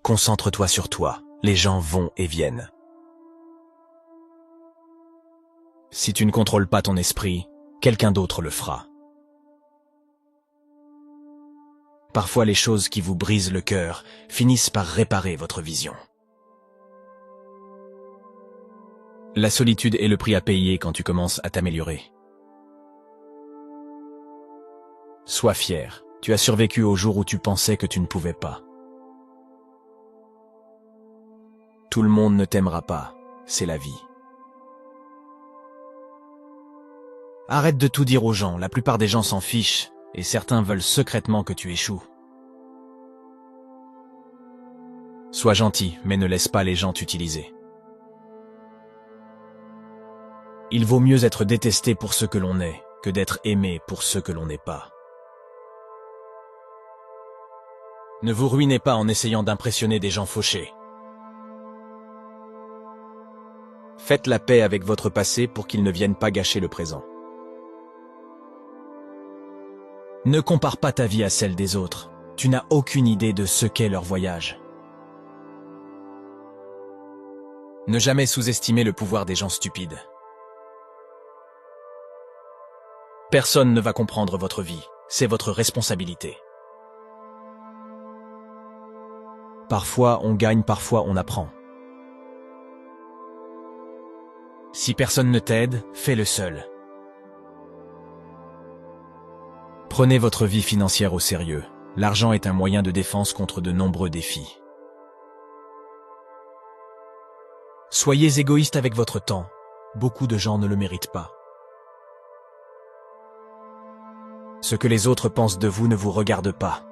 Concentre-toi sur toi, les gens vont et viennent. Si tu ne contrôles pas ton esprit, quelqu'un d'autre le fera. Parfois les choses qui vous brisent le cœur finissent par réparer votre vision. La solitude est le prix à payer quand tu commences à t'améliorer. Sois fier, tu as survécu au jour où tu pensais que tu ne pouvais pas. Tout le monde ne t'aimera pas, c'est la vie. Arrête de tout dire aux gens, la plupart des gens s'en fichent, et certains veulent secrètement que tu échoues. Sois gentil, mais ne laisse pas les gens t'utiliser. Il vaut mieux être détesté pour ce que l'on est, que d'être aimé pour ce que l'on n'est pas. Ne vous ruinez pas en essayant d'impressionner des gens fauchés. Faites la paix avec votre passé pour qu'il ne vienne pas gâcher le présent. Ne compare pas ta vie à celle des autres. Tu n'as aucune idée de ce qu'est leur voyage. Ne jamais sous-estimer le pouvoir des gens stupides. Personne ne va comprendre votre vie. C'est votre responsabilité. Parfois on gagne, parfois on apprend. Si personne ne t'aide, fais-le seul. Prenez votre vie financière au sérieux. L'argent est un moyen de défense contre de nombreux défis. Soyez égoïste avec votre temps. Beaucoup de gens ne le méritent pas. Ce que les autres pensent de vous ne vous regarde pas.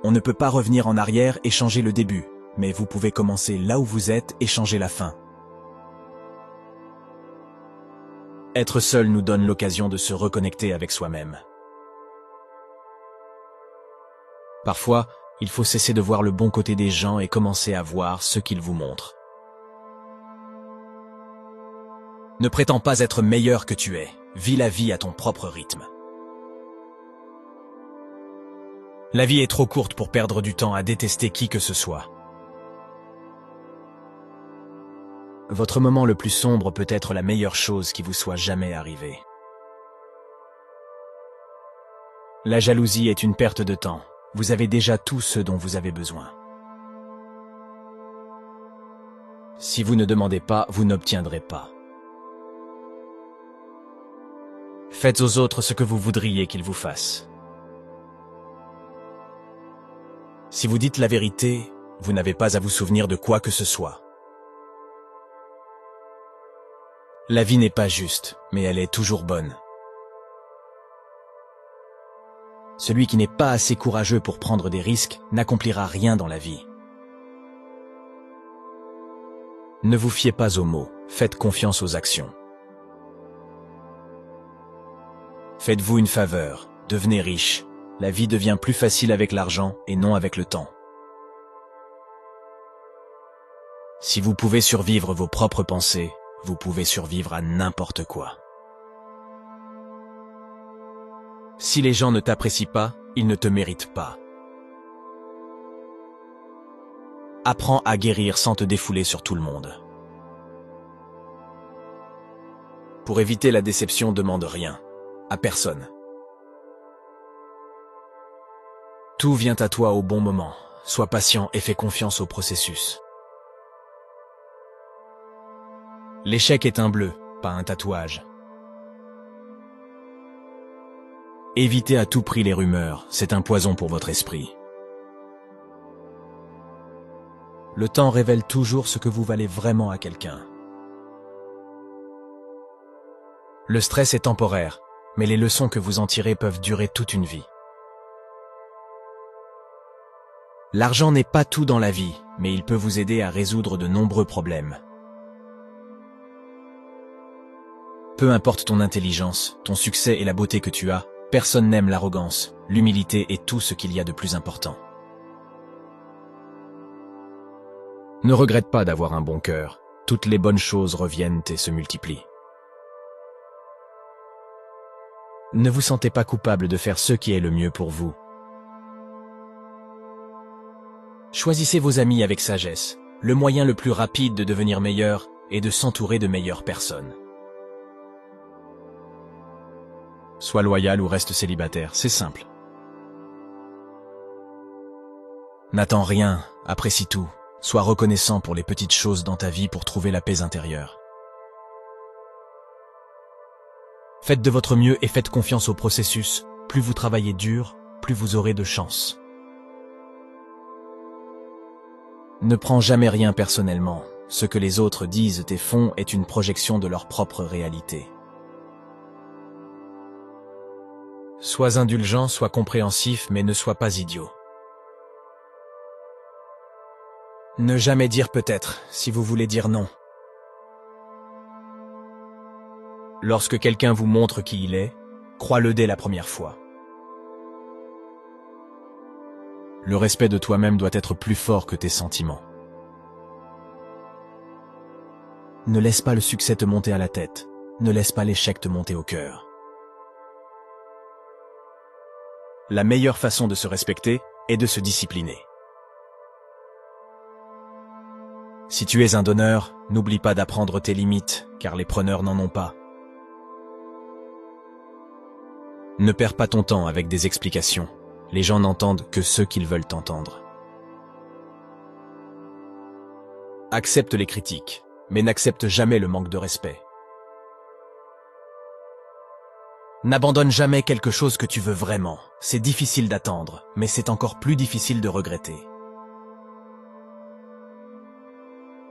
On ne peut pas revenir en arrière et changer le début, mais vous pouvez commencer là où vous êtes et changer la fin. Être seul nous donne l'occasion de se reconnecter avec soi-même. Parfois, il faut cesser de voir le bon côté des gens et commencer à voir ce qu'ils vous montrent. Ne prétends pas être meilleur que tu es. Vis la vie à ton propre rythme. La vie est trop courte pour perdre du temps à détester qui que ce soit. Votre moment le plus sombre peut être la meilleure chose qui vous soit jamais arrivée. La jalousie est une perte de temps. Vous avez déjà tout ce dont vous avez besoin. Si vous ne demandez pas, vous n'obtiendrez pas. Faites aux autres ce que vous voudriez qu'ils vous fassent. Si vous dites la vérité, vous n'avez pas à vous souvenir de quoi que ce soit. La vie n'est pas juste, mais elle est toujours bonne. Celui qui n'est pas assez courageux pour prendre des risques n'accomplira rien dans la vie. Ne vous fiez pas aux mots, faites confiance aux actions. Faites-vous une faveur, devenez riche. La vie devient plus facile avec l'argent et non avec le temps. Si vous pouvez survivre vos propres pensées, vous pouvez survivre à n'importe quoi. Si les gens ne t'apprécient pas, ils ne te méritent pas. Apprends à guérir sans te défouler sur tout le monde. Pour éviter la déception, demande rien, à personne. Tout vient à toi au bon moment. Sois patient et fais confiance au processus. L'échec est un bleu, pas un tatouage. Évitez à tout prix les rumeurs, c'est un poison pour votre esprit. Le temps révèle toujours ce que vous valez vraiment à quelqu'un. Le stress est temporaire, mais les leçons que vous en tirez peuvent durer toute une vie. L'argent n'est pas tout dans la vie, mais il peut vous aider à résoudre de nombreux problèmes. Peu importe ton intelligence, ton succès et la beauté que tu as, personne n'aime l'arrogance, l'humilité est tout ce qu'il y a de plus important. Ne regrette pas d'avoir un bon cœur, toutes les bonnes choses reviennent et se multiplient. Ne vous sentez pas coupable de faire ce qui est le mieux pour vous. Choisissez vos amis avec sagesse. Le moyen le plus rapide de devenir meilleur est de s'entourer de meilleures personnes. Sois loyal ou reste célibataire, c'est simple. N'attends rien, apprécie tout. Sois reconnaissant pour les petites choses dans ta vie pour trouver la paix intérieure. Faites de votre mieux et faites confiance au processus. Plus vous travaillez dur, plus vous aurez de chance. Ne prends jamais rien personnellement. Ce que les autres disent et font est une projection de leur propre réalité. Sois indulgent, sois compréhensif, mais ne sois pas idiot. Ne jamais dire peut-être, si vous voulez dire non. Lorsque quelqu'un vous montre qui il est, crois-le dès la première fois. Le respect de toi-même doit être plus fort que tes sentiments. Ne laisse pas le succès te monter à la tête. Ne laisse pas l'échec te monter au cœur. La meilleure façon de se respecter est de se discipliner. Si tu es un donneur, n'oublie pas d'apprendre tes limites, car les preneurs n'en ont pas. Ne perds pas ton temps avec des explications. Les gens n'entendent que ce qu'ils veulent entendre. Accepte les critiques, mais n'accepte jamais le manque de respect. N'abandonne jamais quelque chose que tu veux vraiment. C'est difficile d'attendre, mais c'est encore plus difficile de regretter.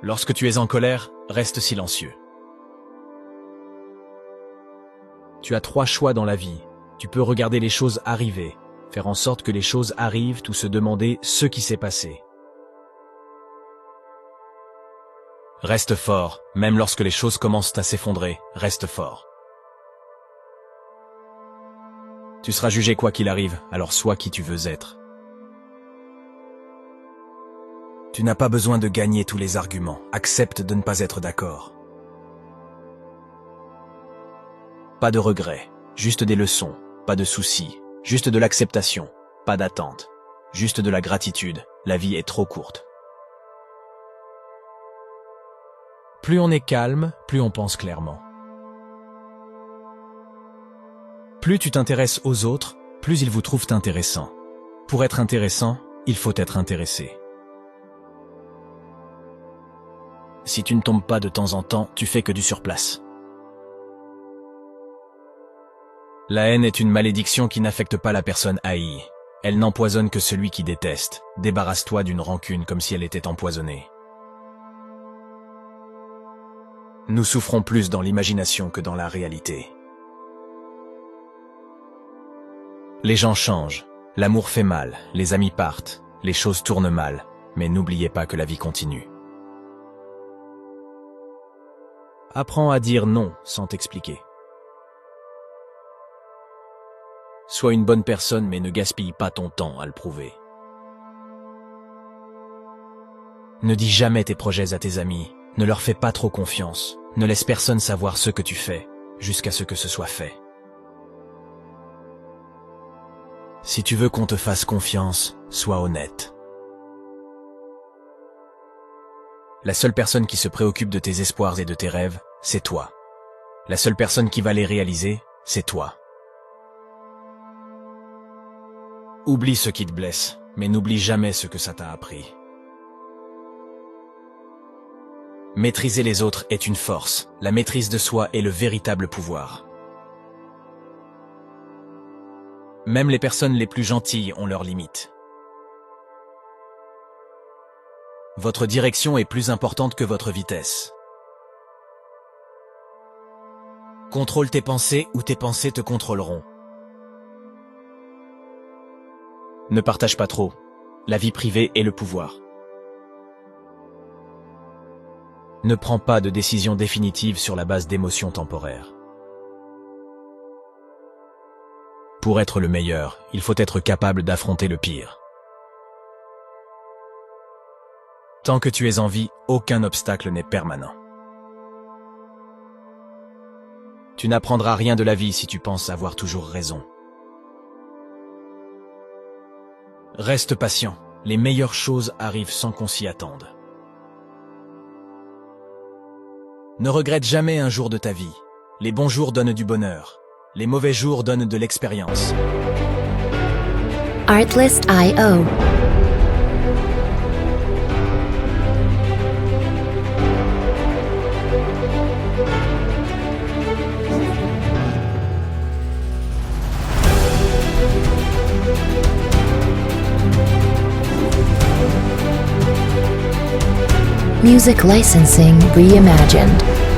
Lorsque tu es en colère, reste silencieux. Tu as 3 choix dans la vie. Tu peux regarder les choses arriver, faire en sorte que les choses arrivent ou se demander ce qui s'est passé. Reste fort, même lorsque les choses commencent à s'effondrer, reste fort. Tu seras jugé quoi qu'il arrive, alors sois qui tu veux être. Tu n'as pas besoin de gagner tous les arguments, accepte de ne pas être d'accord. Pas de regrets, juste des leçons, pas de soucis, juste de l'acceptation, pas d'attente, juste de la gratitude, la vie est trop courte. Plus on est calme, plus on pense clairement. Plus tu t'intéresses aux autres, plus ils vous trouvent intéressant. Pour être intéressant, il faut être intéressé. Si tu ne tombes pas de temps en temps, tu fais que du surplace. La haine est une malédiction qui n'affecte pas la personne haïe. Elle n'empoisonne que celui qui déteste. Débarrasse-toi d'une rancune comme si elle était empoisonnée. Nous souffrons plus dans l'imagination que dans la réalité. Les gens changent, l'amour fait mal, les amis partent, les choses tournent mal, mais n'oubliez pas que la vie continue. Apprends à dire non sans t'expliquer. Sois une bonne personne mais ne gaspille pas ton temps à le prouver. Ne dis jamais tes projets à tes amis, ne leur fais pas trop confiance, ne laisse personne savoir ce que tu fais, jusqu'à ce que ce soit fait. Si tu veux qu'on te fasse confiance, sois honnête. La seule personne qui se préoccupe de tes espoirs et de tes rêves, c'est toi. La seule personne qui va les réaliser, c'est toi. Oublie ce qui te blesse, mais n'oublie jamais ce que ça t'a appris. Maîtriser les autres est une force, la maîtrise de soi est le véritable pouvoir. Même les personnes les plus gentilles ont leurs limites. Votre direction est plus importante que votre vitesse. Contrôle tes pensées ou tes pensées te contrôleront. Ne partage pas trop. La vie privée est le pouvoir. Ne prends pas de décision définitive sur la base d'émotions temporaires. Pour être le meilleur, il faut être capable d'affronter le pire. Tant que tu es en vie, aucun obstacle n'est permanent. Tu n'apprendras rien de la vie si tu penses avoir toujours raison. Reste patient. Les meilleures choses arrivent sans qu'on s'y attende. Ne regrette jamais un jour de ta vie. Les bons jours donnent du bonheur. Les mauvais jours donnent de l'expérience. Artlist.io. Music licensing reimagined.